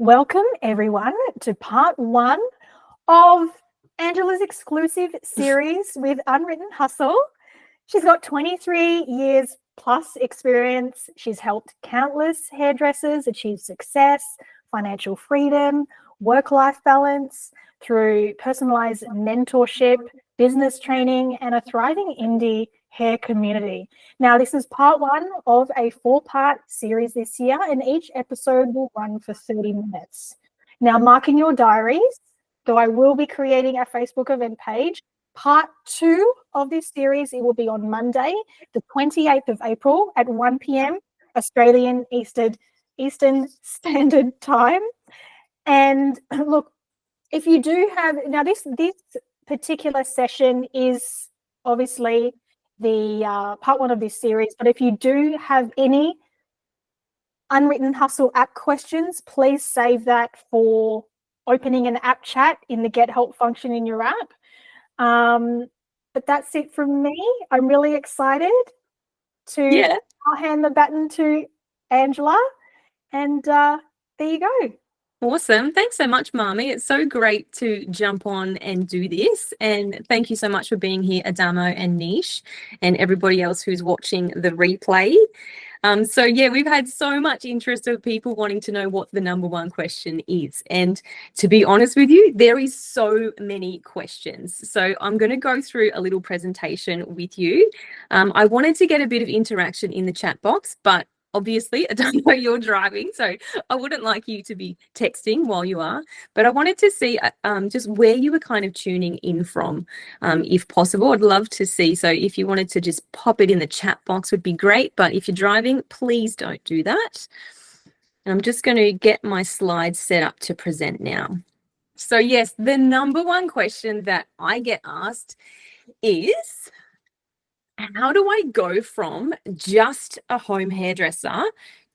Welcome everyone to part one of Angela's exclusive series with Unwritten HUSL. She's got 23 years plus experience. She's helped countless hairdressers achieve success, financial freedom, work-life balance through personalised mentorship, business training, and a thriving indie hair community. Now, this is part one of a 4-part series this year, and each episode will run for 30 minutes. Now, mark in your diaries, though I will be creating a Facebook event page. Part 2 of this series, it will be on Monday, the 28th of April at 1 p.m. Australian Eastern Standard Time. And look, if you do have, now this particular session is obviously the part one of this series, but if you do have any Unwritten HUSL app questions, please save that for opening an app chat in the Get Help function in your app. But that's it from me. I'm really excited to I'll hand the baton to Angela, and there you go. Awesome. Thanks so much, Marmy. It's so great to jump on and do this. And thank you so much for being here, Adamo and Niche, and everybody else who's watching the replay. We've had so much interest of people wanting to know what the number one question is. And to be honest with you, there is so many questions. So I'm going to go through a little presentation with you. I wanted to get a bit of interaction in the chat box, but obviously, I don't know you're driving, so I wouldn't like you to be texting while you are, but I wanted to see just where you were kind of tuning in from, if possible. I'd love to see. So if you wanted to just pop it in the chat box would be great, but if you're driving, please don't do that. And I'm just going to get my slides set up to present now. So yes, the number one question that I get asked is, how do I go from just a home hairdresser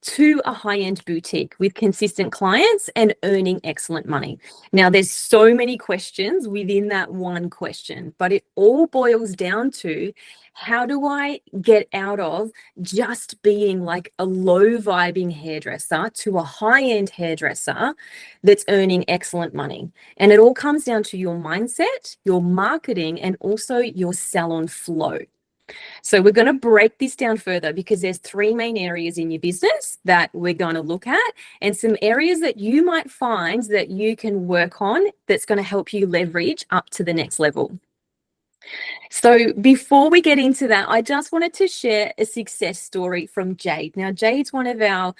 to a high-end boutique with consistent clients and earning excellent money? Now, there's so many questions within that one question, but it all boils down to, how do I get out of just being like a low-vibing hairdresser to a high-end hairdresser that's earning excellent money? And it all comes down to your mindset, your marketing, and also your salon flow. So we're going to break this down further because there's 3 main areas in your business that we're going to look at, and some areas that you might find that you can work on that's going to help you leverage up to the next level. So before we get into that, I just wanted to share a success story from Jade. Now, Jade's one of our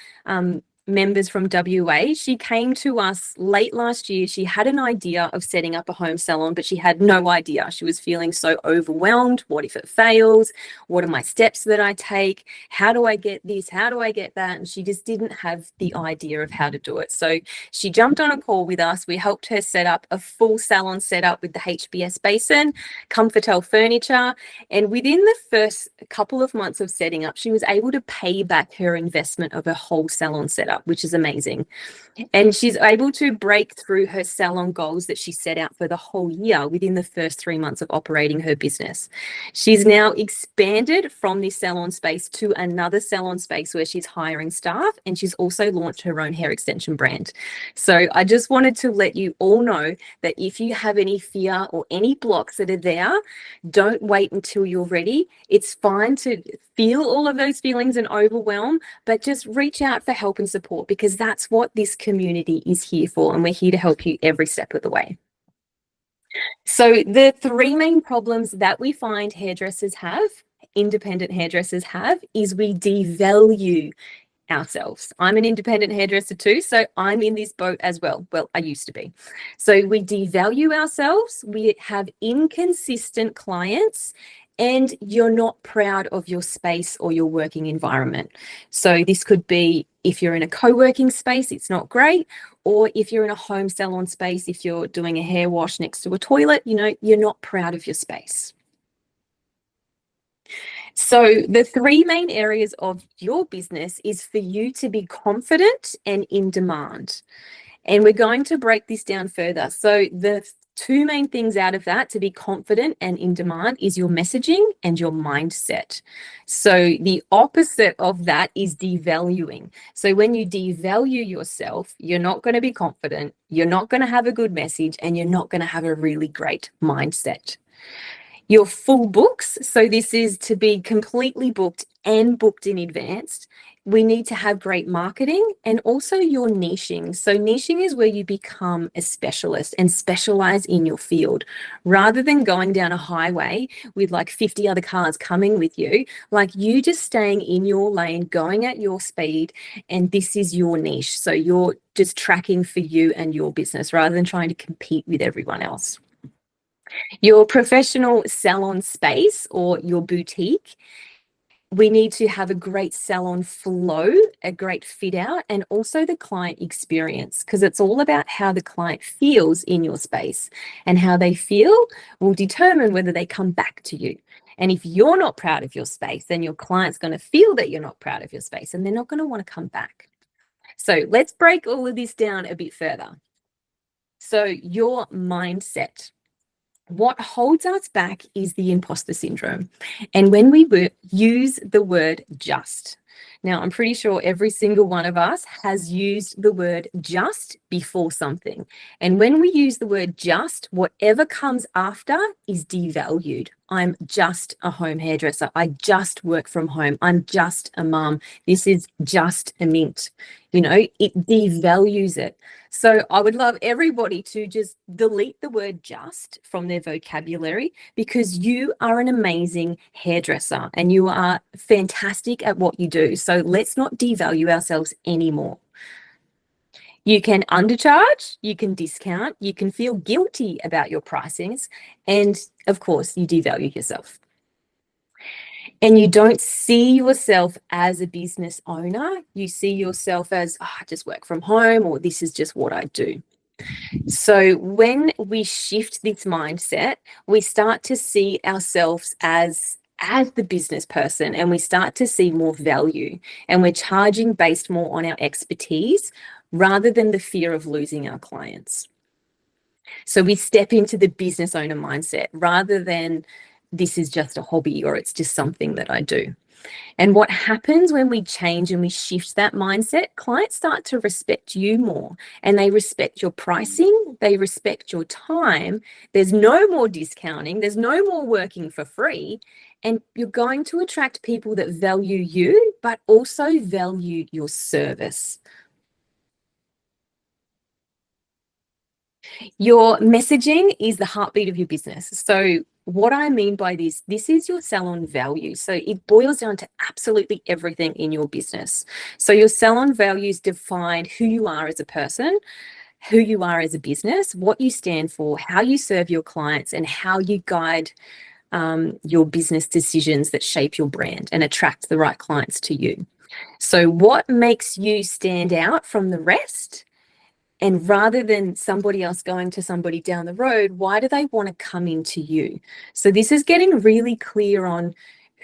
members from WA. She came to us late last year. She had an idea of setting up a home salon, but she had no idea. She was feeling so overwhelmed. What if it fails? What are my steps that I take? How do I get this? How do I get that? And she just didn't have the idea of how to do it. So she jumped on a call with us. We helped her set up a full salon setup with the HBS basin, Comfortel furniture. And within the first couple of months of setting up, she was able to pay back her investment of a whole salon setup, which is amazing. And she's able to break through her salon goals that she set out for the whole year within the first 3 months of operating her business. She's now expanded from this salon space to another salon space where she's hiring staff, and she's also launched her own hair extension brand. So I just wanted to let you all know that if you have any fear or any blocks that are there, don't wait until you're ready. It's fine to feel all of those feelings and overwhelm, but just reach out for help and support, because that's what this community is here for, and we're here to help you every step of the way. So the 3 main problems that we find hairdressers have, independent hairdressers have, is we devalue ourselves. I'm an independent hairdresser too, so I'm in this boat as well. Well, I used to be. So we devalue ourselves, we have inconsistent clients, and you're not proud of your space or your working environment. So this could be, if you're in a co-working space, it's not great, or if you're in a home salon space, if you're doing a hair wash next to a toilet, you're not proud of your space. So the 3 main areas of your business is for you to be confident and in demand. And we're going to break this down further. So the Two main things out of that to be confident and in demand is your messaging and your mindset. So the opposite of that is devaluing. So when you devalue yourself, you're not going to be confident, you're not going to have a good message, and you're not going to have a really great mindset. Your full books, so this is to be completely booked and booked in advance. We need to have great marketing and also your niching. So niching is where you become a specialist and specialize in your field rather than going down a highway with like 50 other cars coming with you, like you just staying in your lane, going at your speed, and this is your niche. So you're just tracking for you and your business rather than trying to compete with everyone else. Your professional salon space or your boutique, we need to have a great salon flow, a great fit out, and also the client experience, because it's all about how the client feels in your space, and how they feel will determine whether they come back to you. And if you're not proud of your space, then your client's going to feel that you're not proud of your space and they're not going to want to come back. So let's break all of this down a bit further. So your mindset. What holds us back is the imposter syndrome. And when we use the word just, now I'm pretty sure every single one of us has used the word just before something. And when we use the word just, whatever comes after is devalued. I'm just a home hairdresser. I just work from home. I'm just a mum. This is just a mint. You know, it devalues it. So I would love everybody to just delete the word just from their vocabulary, because you are an amazing hairdresser and you are fantastic at what you do. So let's not devalue ourselves anymore. You can undercharge, you can discount, you can feel guilty about your pricings, and of course, you devalue yourself. And you don't see yourself as a business owner. You see yourself as, oh, I just work from home, or this is just what I do. So when we shift this mindset, we start to see ourselves as the business person, and we start to see more value, and we're charging based more on our expertise rather than the fear of losing our clients. So we step into the business owner mindset rather than this is just a hobby or it's just something that I do. And what happens when we change and we shift that mindset, clients start to respect you more, and they respect your pricing, they respect your time. There's no more discounting, there's no more working for free, and you're going to attract people that value you, but also value your service. Your messaging is the heartbeat of your business. So what I mean by this is your salon value. So it boils down to absolutely everything in your business. So your salon values define who you are as a person, who you are as a business, what you stand for, how you serve your clients, and how you guide your business decisions that shape your brand and attract the right clients to you. So what makes you stand out from the rest? And rather than somebody else going to somebody down the road, why do they want to come into you? So this is getting really clear on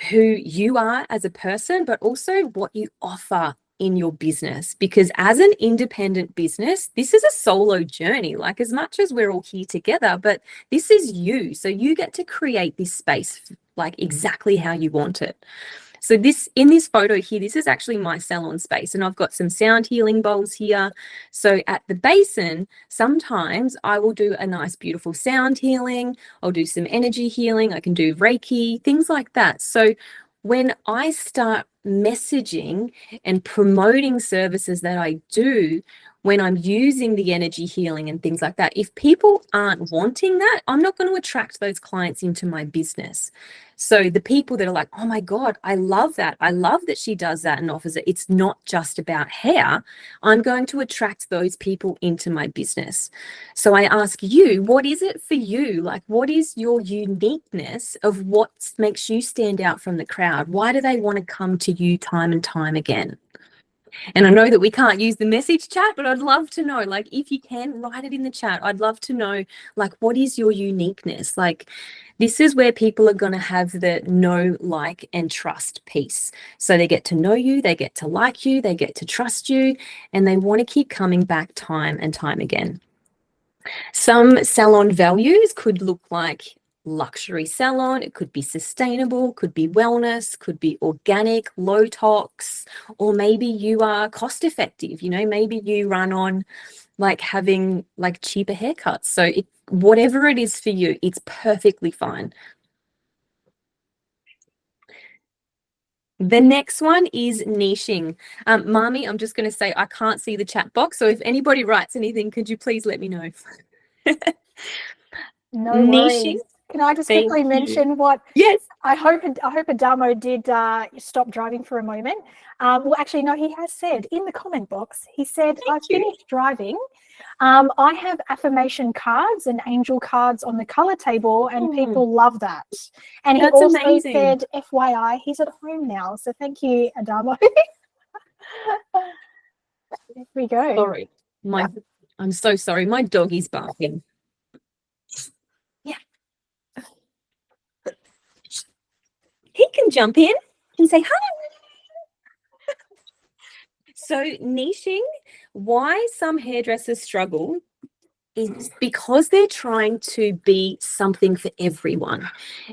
who you are as a person, but also what you offer in your business. Because as an independent business, this is a solo journey, like as much as we're all here together, but this is you. So you get to create this space like exactly how you want it. So in this photo here, this is actually my salon space, and I've got some sound healing bowls here. So at the basin, sometimes I will do a nice, beautiful sound healing. I'll do some energy healing. I can do Reiki, things like that. So when I start messaging and promoting services that I do, when I'm using the energy healing and things like that, if people aren't wanting that, I'm not going to attract those clients into my business. So the people that are like, oh my God, I love that. I love that she does that and offers it. It's not just about hair. I'm going to attract those people into my business. So I ask you, what is it for you? Like, what is your uniqueness of what makes you stand out from the crowd? Why do they want to come to you time and time again? And I know that we can't use the message chat, but I'd love to know, like, if you can write it in the chat, I'd love to know, like, what is your uniqueness? Like, this is where people are going to have the know, like, and trust piece. So they get to know you, they get to like you, they get to trust you, and they want to keep coming back time and time again. Some salon values could look like luxury salon, it could be sustainable, could be wellness, could be organic, low tox, or maybe you are cost effective. You know, maybe you run on like having like cheaper haircuts. So whatever it is for you, it's perfectly fine. The next one is niching. Marmy, I'm just going to say I can't see the chat box. So if anybody writes anything, could you please let me know? No Niching. worries. Can I just Thank quickly you. mention what? Yes. I hope Adamo did stop driving for a moment. Well, actually, no, he has said in the comment box, he said, I've finished driving. I have affirmation cards and angel cards on the color table, and people love that. And he That's also amazing. said, FYI, he's at home now. So thank you, Adamo. There we go. Sorry. I'm so sorry. My doggy's barking. Yeah. He can jump in and say hi. So niching, why some hairdressers struggle is because they're trying to be something for everyone.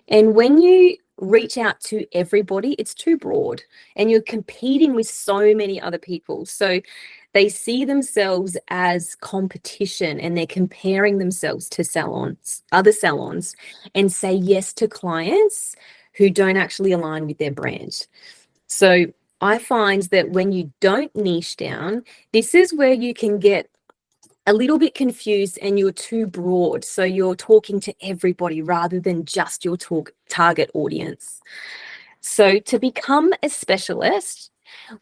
And when you reach out to everybody, it's too broad and you're competing with so many other people. So they see themselves as competition and they're comparing themselves to salons, other salons, and say yes to clients who don't actually align with their brand. So I find that when you don't niche down, this is where you can get a little bit confused and you're too broad. So you're talking to everybody rather than just your target audience. So to become a specialist,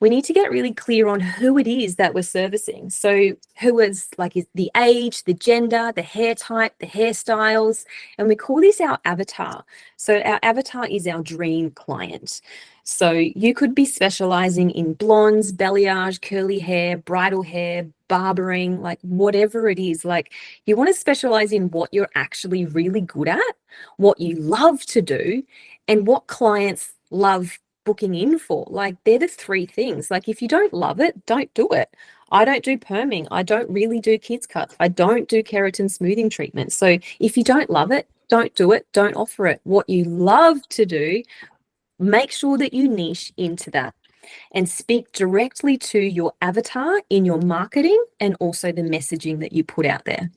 we need to get really clear on who it is that we're servicing. So who is the age, the gender, the hair type, the hairstyles, and we call this our avatar. So our avatar is our dream client. So you could be specializing in blondes, balayage, curly hair, bridal hair, barbering, like whatever it is. Like you want to specialize in what you're actually really good at, what you love to do, and what clients love booking in for. Like they're the three things. Like if you don't love it, don't do it. I don't do perming. I don't really do kids cuts. I don't do keratin smoothing treatment. So if you don't love it, don't do it. Don't offer it. What you love to do, make sure that you niche into that and speak directly to your avatar in your marketing and also the messaging that you put out there.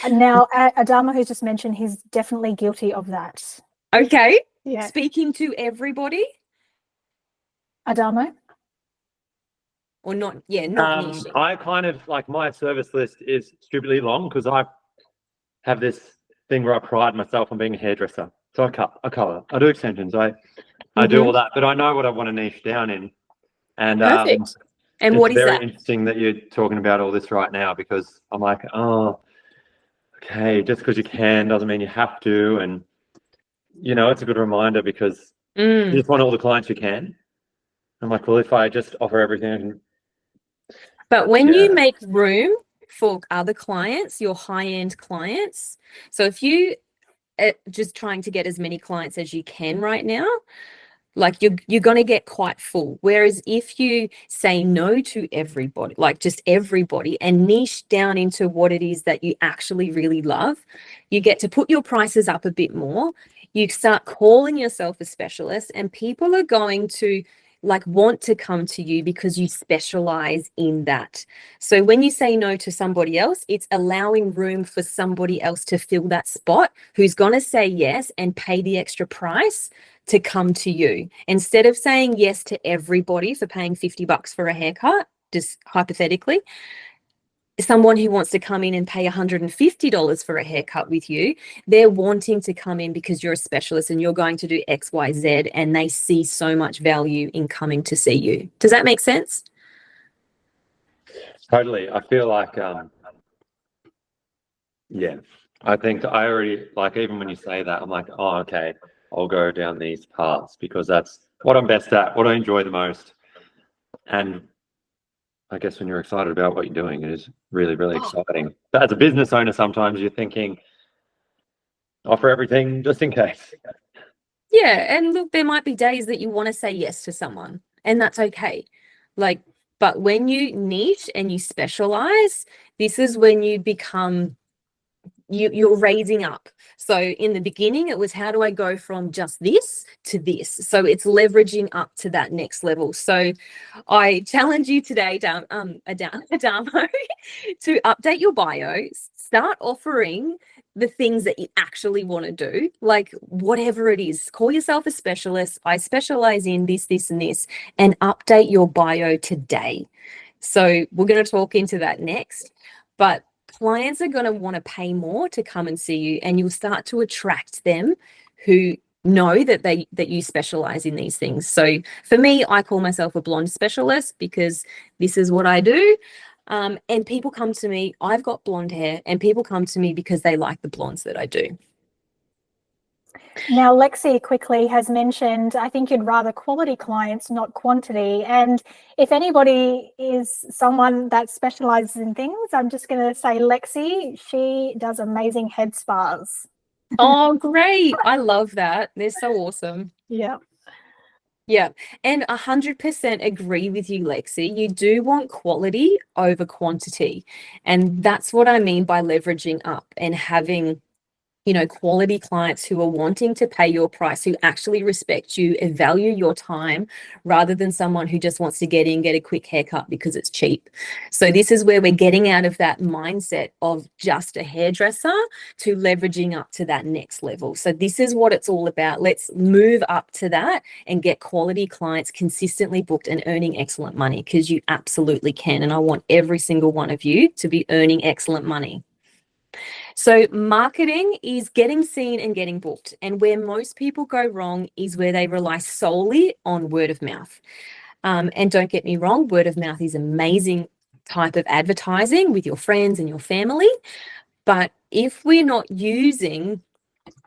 And now Adamo, who's just mentioned, he's definitely guilty of that. Okay. Yeah. Speaking to everybody. Adamo? Or not, yeah, not niching. I kind of like my service list is stupidly long because I have this thing where I pride myself on being a hairdresser. So I color, I do extensions, I do all that, but I know what I want to niche down in. And perfect. And it's what is very that? interesting that you're talking about all this right now because I'm like, oh, okay, just because you can doesn't mean you have to. And you know, it's a good reminder because you just want all the clients you can. I'm like, well, if I just offer everything. But when you make room for other clients, your high-end clients, so if you are just trying to get as many clients as you can right now, like you're going to get quite full. Whereas if you say no to everybody, like just everybody, and niche down into what it is that you actually really love, you get to put your prices up a bit more. You start calling yourself a specialist and people are going to want to come to you because you specialize in that. So when you say no to somebody else, it's allowing room for somebody else to fill that spot who's going to say yes and pay the extra price to come to you. Instead of saying yes to everybody for paying $50 for a haircut, just hypothetically, someone who wants to come in and pay $150 for a haircut with you, they're wanting to come in because you're a specialist and you're going to do X, Y, Z, and they see so much value in coming to see you. Does that make sense? Totally. I feel like, yeah, I think I already, even when you say that, I'm like, oh, okay, I'll go down these paths because that's what I'm best at, what I enjoy the most. And I guess when you're excited about what you're doing, it is really, really exciting. But as a business owner, sometimes you're thinking, offer everything just in case. Yeah, and look, there might be days that you want to say yes to someone, and that's okay. But when you niche and you specialize, this is when you become you're raising up. So in the beginning, it was, how do I go from just this to this? So it's leveraging up to that next level. So I challenge you today, Adamo, to update your bio, start offering the things that you actually want to do, like whatever it is. Call yourself a specialist. I specialize in this, this, and this, and update your bio today. So we're going to talk into that next, but clients are going to want to pay more to come and see you, and you'll start to attract them who know that you specialize in these things. So for me, I call myself a blonde specialist because this is what I do. And people come to me, I've got blonde hair, and people come to me because they like the blondes that I do. Now, Lexi quickly has mentioned, I think you'd rather quality clients, not quantity. And if anybody is someone that specializes in things, I'm just going to say Lexi, she does amazing head spas. Oh, great. I love that. They're so awesome. Yeah. Yeah. And 100% agree with you, Lexi. You do want quality over quantity. And that's what I mean by leveraging up and having, you know, quality clients who are wanting to pay your price, who actually respect you and value your time, rather than someone who just wants to get in, get a quick haircut because it's cheap. So this is where we're getting out of that mindset of just a hairdresser to leveraging up to that next level. So this is what it's all about. Let's move up to that and get quality clients consistently booked and earning excellent money, because you absolutely can. And I want every single one of you to be earning excellent money. So marketing is getting seen and getting booked. And where most people go wrong is where they rely solely on word of mouth. And don't get me wrong, word of mouth is an amazing type of advertising with your friends and your family. But if we're not using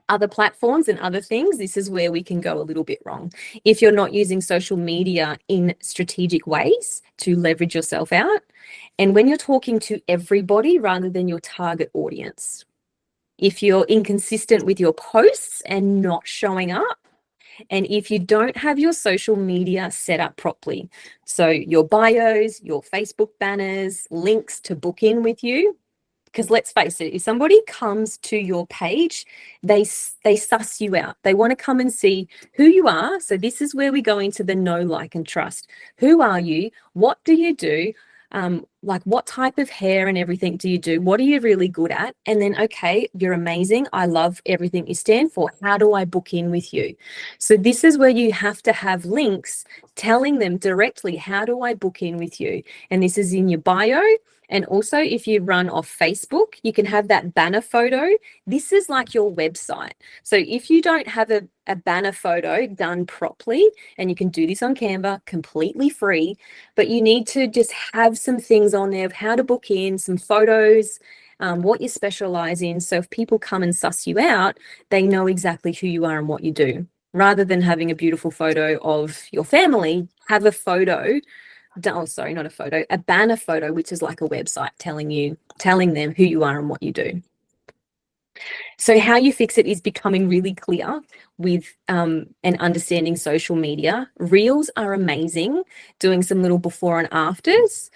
other platforms and other things, this is where we can go a little bit wrong. If you're not using social media in strategic ways to leverage yourself out, and when you're talking to everybody rather than your target audience, if you're inconsistent with your posts and not showing up, and if you don't have your social media set up properly, so your bios, your Facebook banners, links to book in with you, because let's face it, if somebody comes to your page, they suss you out. They want to come and see who you are. So this is where we go into the know, like, and trust. Who are you? What do you do? Like, what type of hair and everything do you do? What are you really good at? And then, okay, you're amazing. I love everything you stand for. How do I book in with you? So this is where you have to have links telling them directly, how do I book in with you? And this is in your bio. And also, if you run off Facebook, you can have that banner photo. This is like your website. So if you don't have a banner photo done properly, and you can do this on Canva completely free, but you need to just have some things on there of how to book in, some photos, what you specialize in. So if people come and suss you out, they know exactly who you are and what you do. Rather than having a beautiful photo of your family, have a photo. Oh, sorry, not a photo, a banner photo, which is like a website telling them who you are and what you do. So how you fix it is becoming really clear with and understanding social media. Reels are amazing, doing some little before and afters.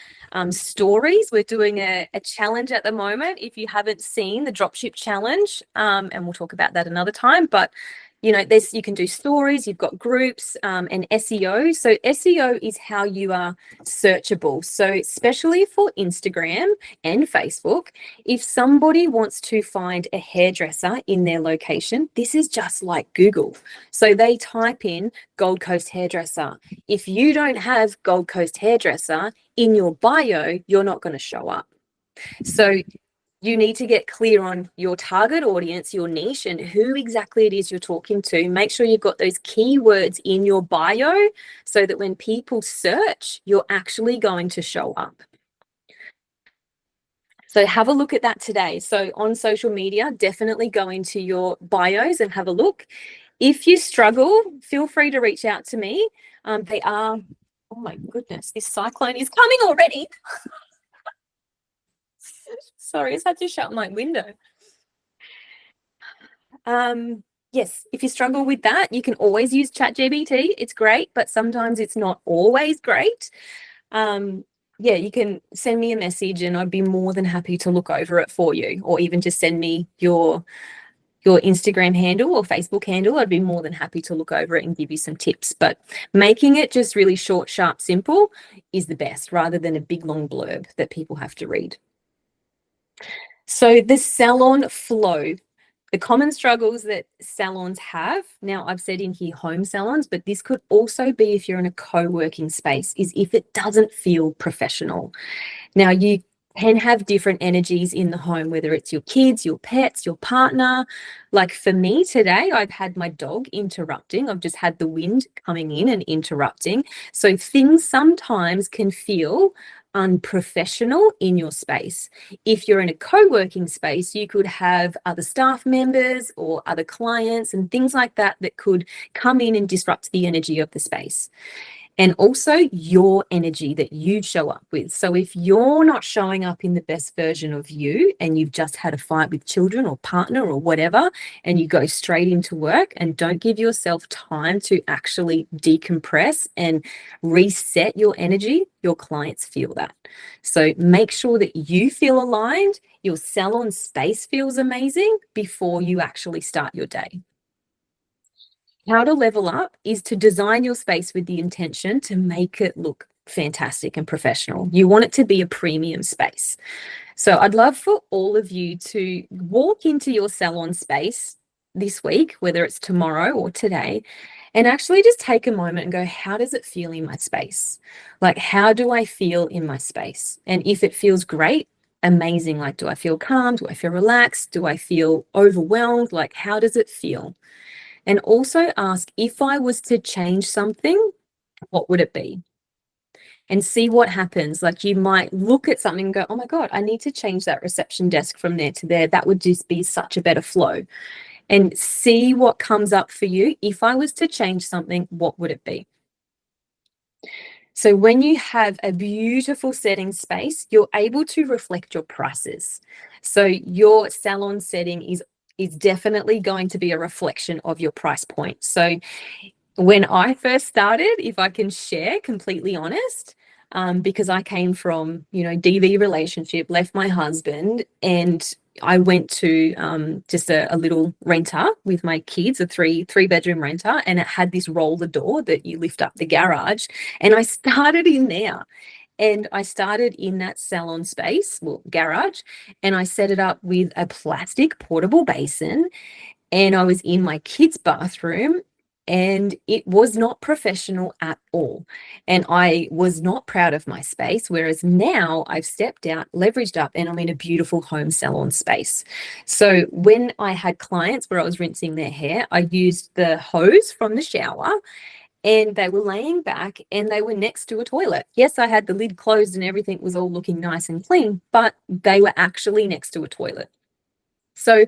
Stories, we're doing a challenge at the moment. If you haven't seen the dropship challenge, and we'll talk about that another time, but you know, you can do stories, you've got groups, and SEO. So SEO is how you are searchable. So especially for Instagram and Facebook, if somebody wants to find a hairdresser in their location, this is just like Google. So they type in Gold Coast hairdresser. If you don't have Gold Coast hairdresser in your bio, you're not going to show up. So you need to get clear on your target audience, your niche, and who exactly it is you're talking to. Make sure you've got those keywords in your bio so that when people search, you're actually going to show up. So have a look at that today. So on social media, definitely go into your bios and have a look. If you struggle, feel free to reach out to me. They are, oh my goodness, this cyclone is coming already. Sorry, I just had to shut my window. Yes, if you struggle with that, you can always use ChatGPT. It's great, but sometimes it's not always great. yeah, you can send me a message and I'd be more than happy to look over it for you, or even just send me your Instagram handle or Facebook handle. I'd be more than happy to look over it and give you some tips. But making it just really short, sharp, simple is the best, rather than a big long blurb that people have to read. So the salon flow, the common struggles that salons have, now I've said in here home salons, but this could also be if you're in a co-working space, is if it doesn't feel professional. Now, you can have different energies in the home, whether it's your kids, your pets, your partner. Like for me today, I've had my dog interrupting. I've just had the wind coming in and interrupting. So things sometimes can feel unprofessional in your space. If you're in a co-working space, you could have other staff members or other clients and things like that that could come in and disrupt the energy of the space. And also your energy that you show up with. So if you're not showing up in the best version of you, and you've just had a fight with children or partner or whatever, and you go straight into work and don't give yourself time to actually decompress and reset your energy, your clients feel that. So make sure that you feel aligned, your salon space feels amazing before you actually start your day. How to level up is to design your space with the intention to make it look fantastic and professional. You want it to be a premium space. So I'd love for all of you to walk into your salon space this week, whether it's tomorrow or today, and actually just take a moment and go, how does it feel in my space? Like, how do I feel in my space? And if it feels great, amazing. Like, do I feel calm? Do I feel relaxed? Do I feel overwhelmed? Like, how does it feel? And also ask, if I was to change something, what would it be? And see what happens. Like, you might look at something and go, oh my God, I need to change that reception desk from there to there. That would just be such a better flow. And see what comes up for you. If I was to change something, what would it be? So when you have a beautiful setting space, you're able to reflect your prices. So your salon setting is definitely going to be a reflection of your price point. So when I first started, if I can share, completely honest, because I came from, DV relationship, left my husband, and I went to just a little renter with my kids, a three-bedroom renter, and it had this roller door that you lift up the garage. And I started in there. And I started in that salon space, garage, and I set it up with a plastic portable basin. And I was in my kids' bathroom, and it was not professional at all. And I was not proud of my space. Whereas now I've stepped out, leveraged up, and I'm in a beautiful home salon space. So when I had clients where I was rinsing their hair, I used the hose from the shower, and they were laying back and they were next to a toilet. Yes, I had the lid closed and everything was all looking nice and clean, but they were actually next to a toilet. So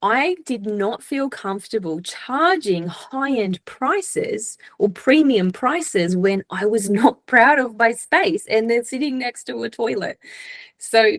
I did not feel comfortable charging high-end prices or premium prices when I was not proud of my space and they're sitting next to a toilet. So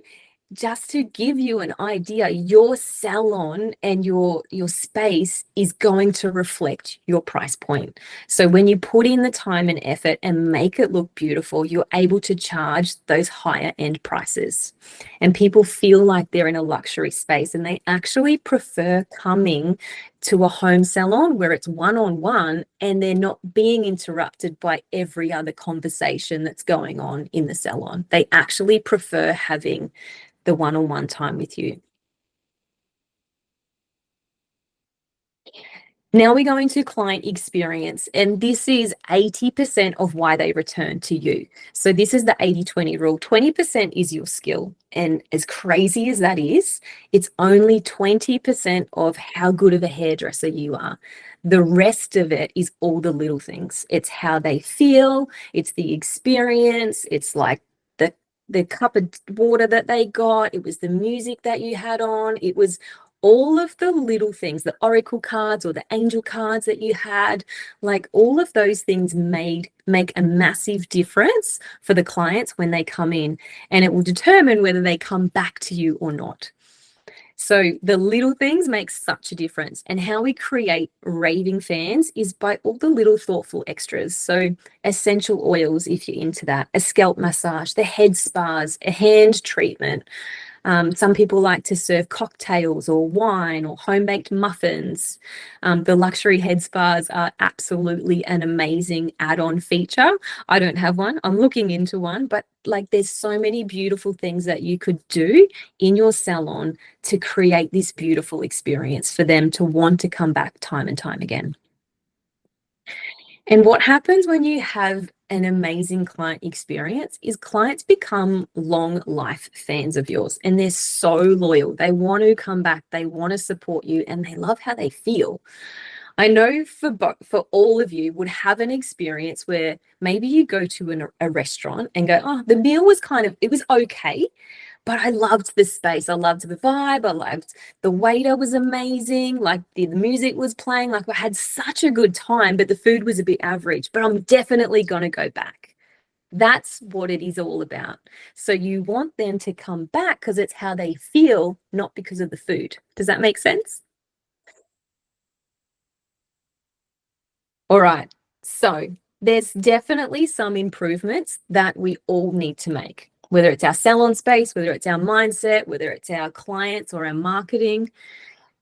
just to give you an idea, your salon and your space is going to reflect your price point. So when you put in the time and effort and make it look beautiful, you're able to charge those higher end prices. And people feel like they're in a luxury space, and they actually prefer coming to a home salon where it's one-on-one and they're not being interrupted by every other conversation that's going on in the salon. They actually prefer having the one-on-one time with you. Now we go into client experience, and this is 80% of why they return to you. So this is the 80-20 rule. 20% is your skill. And as crazy as that is, it's only 20% of how good of a hairdresser you are. The rest of it is all the little things. It's how they feel. It's the experience. It's like the cup of water that they got. It was the music that you had on. It was all of the little things, the oracle cards or the angel cards that you had. Like, all of those things make a massive difference for the clients when they come in, and it will determine whether they come back to you or not. So the little things make such a difference. And how we create raving fans is by all the little thoughtful extras. So essential oils, if you're into that, a scalp massage, the head spas, a hand treatment. Some people like to serve cocktails or wine or home-baked muffins. The luxury head spas are absolutely an amazing add-on feature. I don't have one. I'm looking into one, but like there's so many beautiful things that you could do in your salon to create this beautiful experience for them to want to come back time and time again. And what happens when you have an amazing client experience is clients become long life fans of yours, and they're so loyal. They want to come back, they want to support you, and they love how they feel. I know for all of you would have an experience where maybe you go to a restaurant and go, oh, the meal was it was okay, but I loved the space. I loved the vibe. I loved the waiter was amazing. Like the music was playing. Like I had such a good time, but the food was a bit average, but I'm definitely going to go back. That's what it is all about. So you want them to come back because it's how they feel, not because of the food. Does that make sense? All right. So there's definitely some improvements that we all need to make, whether it's our salon space, whether it's our mindset, whether it's our clients or our marketing.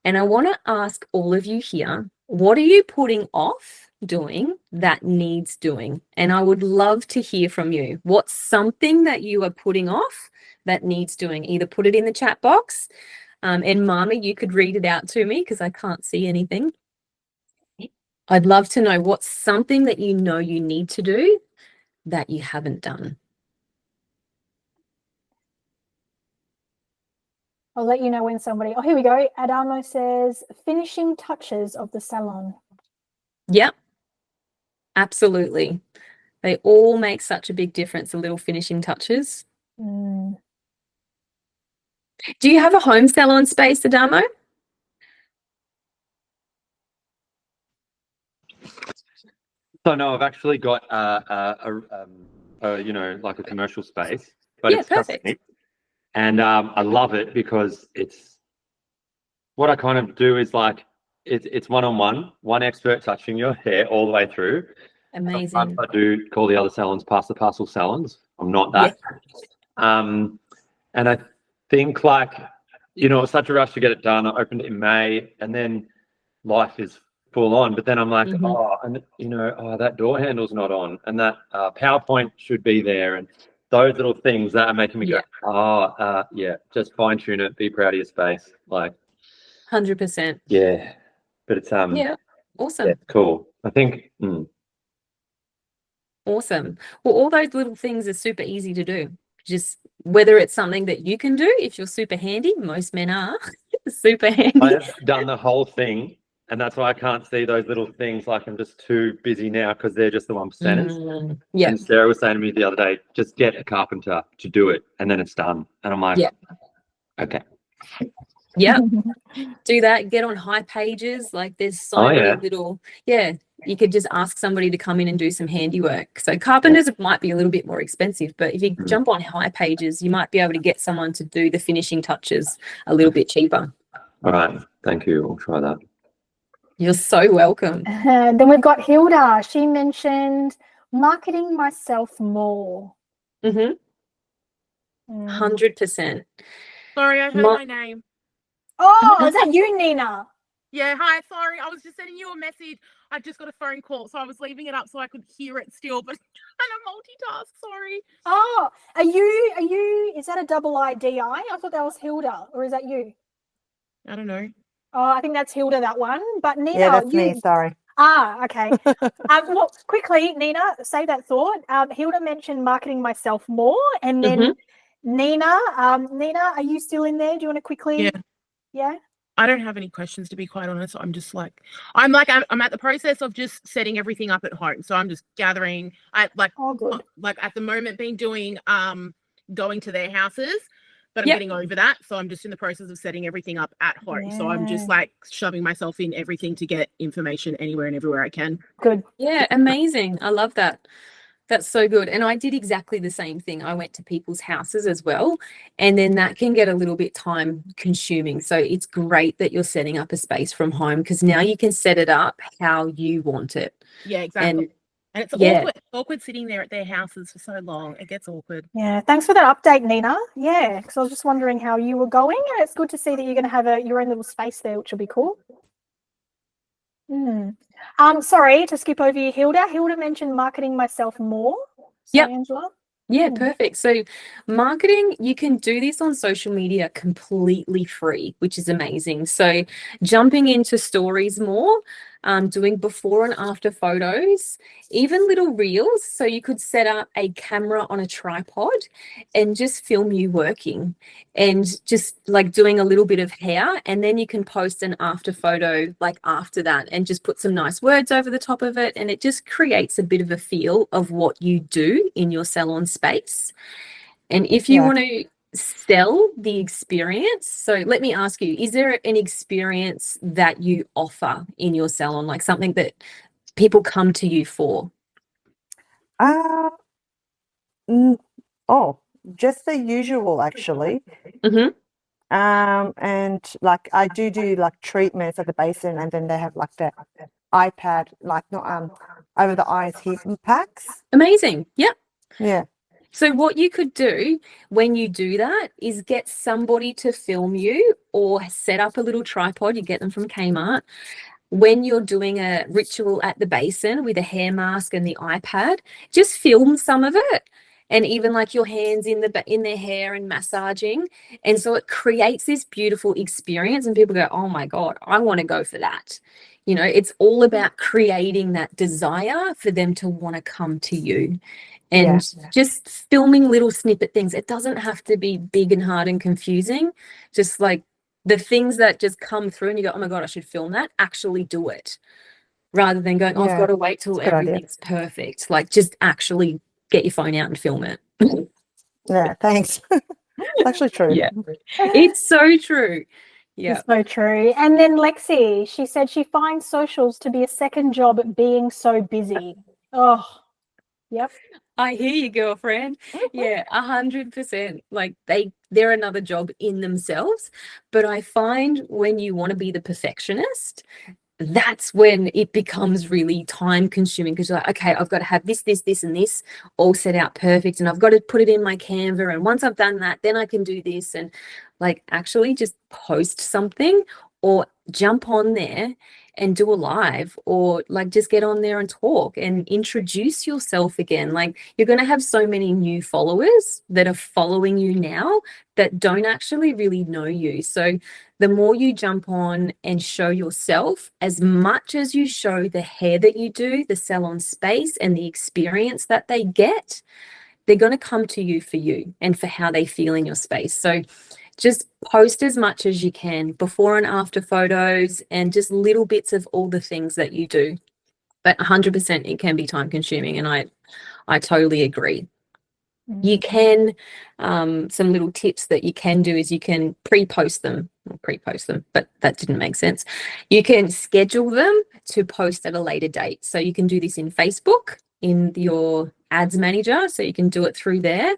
And I want to ask all of you here, what are you putting off doing that needs doing? And I would love to hear from you. What's something that you are putting off that needs doing? Either put it in the chat box, and Mama, you could read it out to me because I can't see anything. I'd love to know what's something that you know you need to do that you haven't done. I'll let you know when somebody, oh, here we go. Adamo says, finishing touches of the salon. Yep, absolutely. They all make such a big difference, the little finishing touches. Mm. Do you have a home salon space, Adamo? So no, I've actually got you know, like a commercial space, but Yeah, it's perfect. custom. And I love it because it's what I kind of do is like it's one-on-one, one expert touching your hair all the way through. Amazing. Sometimes I do call the other salons pass the parcel salons. I'm not that. And I think like, you know, it's such a rush to get it done. I opened it in May and then life is full on. But then I'm like, oh, and you know, oh, that door handle's not on and that PowerPoint should be there. And those little things that are making me go, oh, yeah, just fine tune it. Be proud of your space. Like 100%. Yeah. But it's, yeah, awesome. Yeah, cool. I think, Awesome. Well, all those little things are super easy to do. Just whether it's something that you can do, if you're super handy, most men are super handy. I've done the whole thing, and that's why I can't see those little things. Like I'm just too busy now because they're just the 1%ers. Yeah. And Sarah was saying to me the other day, just get a carpenter to do it, and then it's done. And I'm like, okay. Yeah. Do that. Get on high pages. Like there's so many little, you could just ask somebody to come in and do some handiwork. So carpenters might be a little bit more expensive, but if you jump on high pages, you might be able to get someone to do the finishing touches a little bit cheaper. All right. Thank you. I'll try that. You're so welcome. Then we've got Hilda. She mentioned marketing myself more. 100%. Sorry, I heard my name. Oh, is that you, Nina? Yeah, hi. Sorry, I was just sending you a message. I just got a phone call, so I was leaving it up so I could hear it still, but I'm a multitask. Sorry. Oh, are you? Is that a double IDI? I thought that was Hilda, or is that you? I don't know. Oh, I think that's Hilda, that one. But Nina, yeah, that's me. Sorry. Ah, okay. Well, quickly, Nina, say that thought. Hilda mentioned marketing myself more, and then Nina, are you still in there? Do you want to quickly? Yeah. Yeah. I don't have any questions, to be quite honest. I'm just like, I'm at the process of just setting everything up at home. So I'm just gathering. At at the moment, been doing going to their houses, but I'm getting over that. So I'm just in the process of setting everything up at home. Yeah. So I'm just like shoving myself in everything to get information anywhere and everywhere I can. Good. Yeah, amazing. I love that. That's so good. And I did exactly the same thing. I went to people's houses as well. And then that can get a little bit time consuming. So it's great that you're setting up a space from home, because now you can set it up how you want it. Yeah, exactly. And it's awkward sitting there at their houses for so long. It gets awkward. Yeah, thanks for that update, Nina. Yeah, because I was just wondering how you were going, and it's good to see that you're going to have your own little space there, which will be cool. Sorry to skip over you, Hilda. Hilda mentioned marketing myself more. So, Yep. Angela. Yeah, perfect. So marketing, you can do this on social media completely free, which is amazing. So jumping into stories more, doing before and after photos, even little reels. So you could set up a camera on a tripod and just film you working and just like doing a little bit of hair. And then you can post an after photo like after that and just put some nice words over the top of it. And it just creates a bit of a feel of what you do in your salon space. And if you want to sell the experience, so let me ask you, is there an experience that you offer in your salon, like something that people come to you for? Just the usual actually. Mm-hmm. And like I do like treatments at the basin, and then they have like the iPad, like not over the eyes heat packs. Amazing. Yep. Yeah. So what you could do when you do that is get somebody to film you or set up a little tripod. You get them from Kmart. When you're doing a ritual at the basin with a hair mask and the iPad, just film some of it. And even like your hands in their hair and massaging. And so it creates this beautiful experience and people go, oh my God, I want to go for that. You know, it's all about creating that desire for them to want to come to you. And just filming little snippet things. It doesn't have to be big and hard and confusing. Just like the things that just come through and you go, oh my God, I should film that. Actually do it. Rather than going, oh, I've got to wait till everything's perfect. Like just actually get your phone out and film it. Yeah, thanks. It's actually true. Yeah, it's so true. Yeah, it's so true. And then Lexi, she said she finds socials to be a second job at being so busy. Oh, yep. I hear you, girlfriend. Yeah, 100%. Like they're another job in themselves. But I find when you want to be the perfectionist, that's when it becomes really time consuming, because you're like, okay, I've got to have this, and this all set out perfect. And I've got to put it in my Canva. And once I've done that, then I can do this. And like actually just post something or jump on there and do a live, or like just get on there and talk and introduce yourself again. Like you're going to have so many new followers that are following you now that don't actually really know you. So the more you jump on and show yourself, as much as you show the hair that you do, the salon space and the experience that they get, they're going to come to you for you and for how they feel in your space. So just post as much as you can, before and after photos, and just little bits of all the things that you do. But 100% it can be time consuming, and I totally agree. You can, some little tips that you can do is you can pre-post them, but that didn't make sense. You can schedule them to post at a later date. So you can do this in Facebook, in your ads manager. So you can do it through there,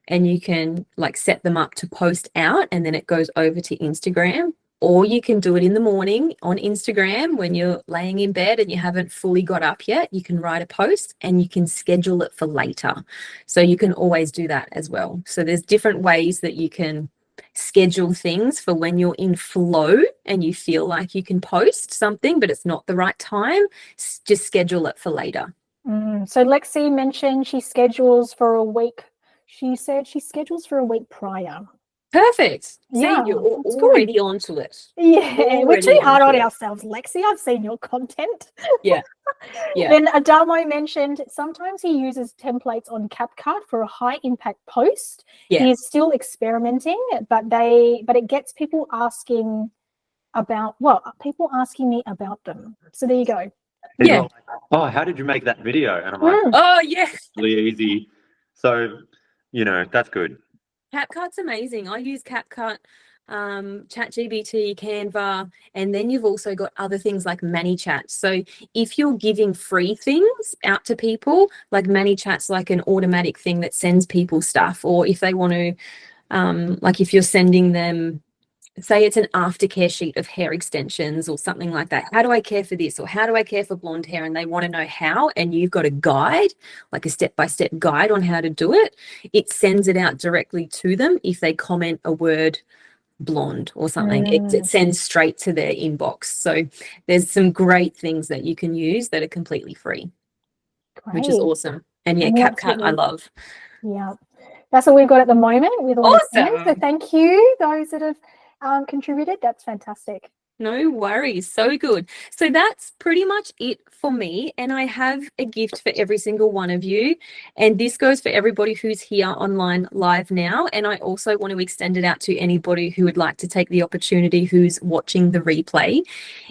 and you can like set them up to post out, and then it goes over to Instagram. Or you can do it in the morning on Instagram when you're laying in bed and you haven't fully got up yet. You can write a post and you can schedule it for later. So you can always do that as well. So there's different ways that you can schedule things for when you're in flow and you feel like you can post something, but it's not the right time. Just schedule it for later. So Lexi mentioned she schedules for a week. She said she schedules for a week prior. Perfect. Yeah, See, you're already onto it. Yeah, we're too hard on ourselves, Lexi. I've seen your content. Yeah. Yeah. Then Adamo mentioned sometimes he uses templates on CapCut for a high impact post. Yeah. He is still experimenting, but it gets people asking me about them. So there you go. Yeah. Like, oh, how did you make that video? And I'm like, oh yeah, really easy. So, that's good. CapCut's amazing. I use CapCut ChatGPT, Canva, and then you've also got other things like ManyChat. So if you're giving free things out to people, like ManyChat's like an automatic thing that sends people stuff, or if they want to, like if you're sending them, say it's an aftercare sheet of hair extensions or something like that. How do I care for this? Or how do I care for blonde hair? And they want to know how, and you've got a guide, like a step-by-step guide on how to do it. It sends it out directly to them if they comment a word blonde or something. It sends straight to their inbox. So there's some great things that you can use that are completely free, which is awesome. And yeah, CapCut I love. Yeah, that's what we've got at the moment with all the plans. So thank you, those that have contributed. That's fantastic. No worries. So good. So that's pretty much it for me. And I have a gift for every single one of you. And this goes for everybody who's here online live now. And I also want to extend it out to anybody who would like to take the opportunity who's watching the replay,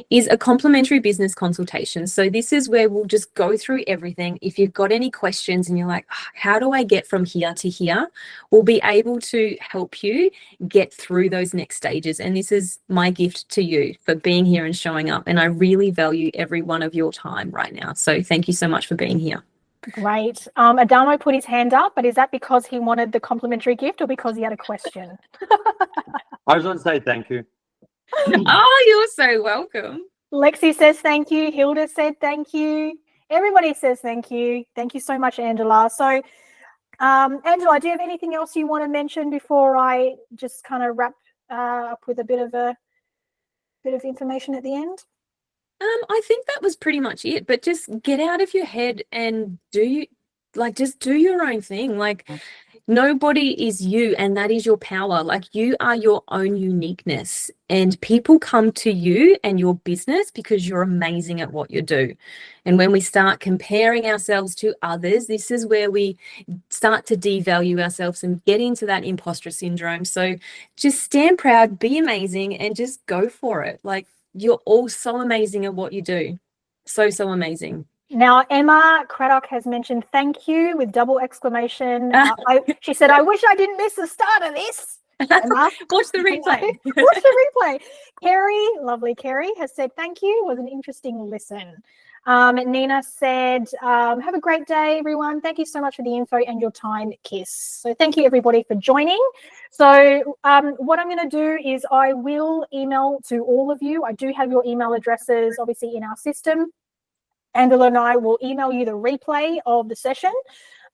is a complimentary business consultation. So this is where we'll just go through everything. If you've got any questions and you're like, how do I get from here to here? We'll be able to help you get through those next stages. And this is my gift to you for being here and showing up. And I really value every one of your time right now. So thank you so much for being here. Great. Adamo put his hand up, but is that because he wanted the complimentary gift or because he had a question? I just want to say thank you. Oh, you're so welcome. Lexi says thank you. Hilda said thank you. Everybody says thank you. Thank you so much, Angela. So, Angela, do you have anything else you want to mention before I just kind of wrap up with a bit of information at the end? I think that was pretty much it, but just get out of your head and just do your own thing. Like, nobody is you, and that is your power. Like, you are your own uniqueness, and people come to you and your business because you're amazing at what you do. And when we start comparing ourselves to others, this is where we start to devalue ourselves and get into that imposter syndrome. So just stand proud, be amazing, and just go for it. Like, you're all so amazing at what you do. So amazing. Now, Emma Craddock has mentioned thank you with double exclamation. She said, I wish I didn't miss the start of this. Emma, watch the replay. Watch the replay. Kerry, lovely Kerry, has said thank you. It was an interesting listen. Nina said, have a great day, everyone. Thank you so much for the info and your time, Kiss. So thank you, everybody, for joining. So what I'm going to do is I will email to all of you. I do have your email addresses, obviously, in our system. Angela and I will email you the replay of the session.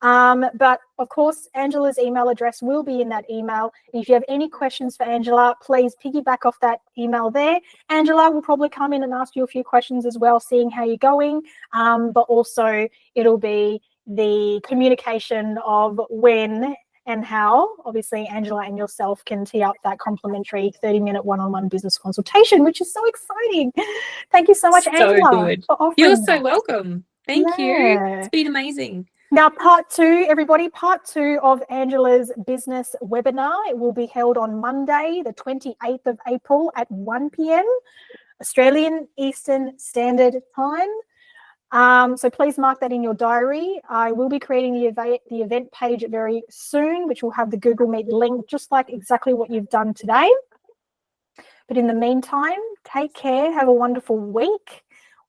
But of course, Angela's email address will be in that email. If you have any questions for Angela, please piggyback off that email there. Angela will probably come in and ask you a few questions as well, seeing how you're going. But also it'll be the communication of when and how, obviously, Angela and yourself can tee up that complimentary 30-minute one-on-one business consultation, which is so exciting. Thank you so much, Angela. Good. You're so welcome. Thank you. It's been amazing. Now, part two, everybody, part two of Angela's business webinar. It will be held on Monday, the 28th of April at 1 p.m. Australian Eastern Standard Time. So please mark that in your diary. I will be creating the event page very soon, which will have the Google Meet link, just like exactly what you've done today. But in the meantime, take care. Have a wonderful week.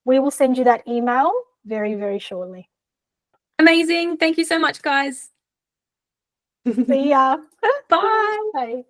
We will send you that email very, very shortly. Amazing. Thank you so much, guys. See ya. Bye. Bye.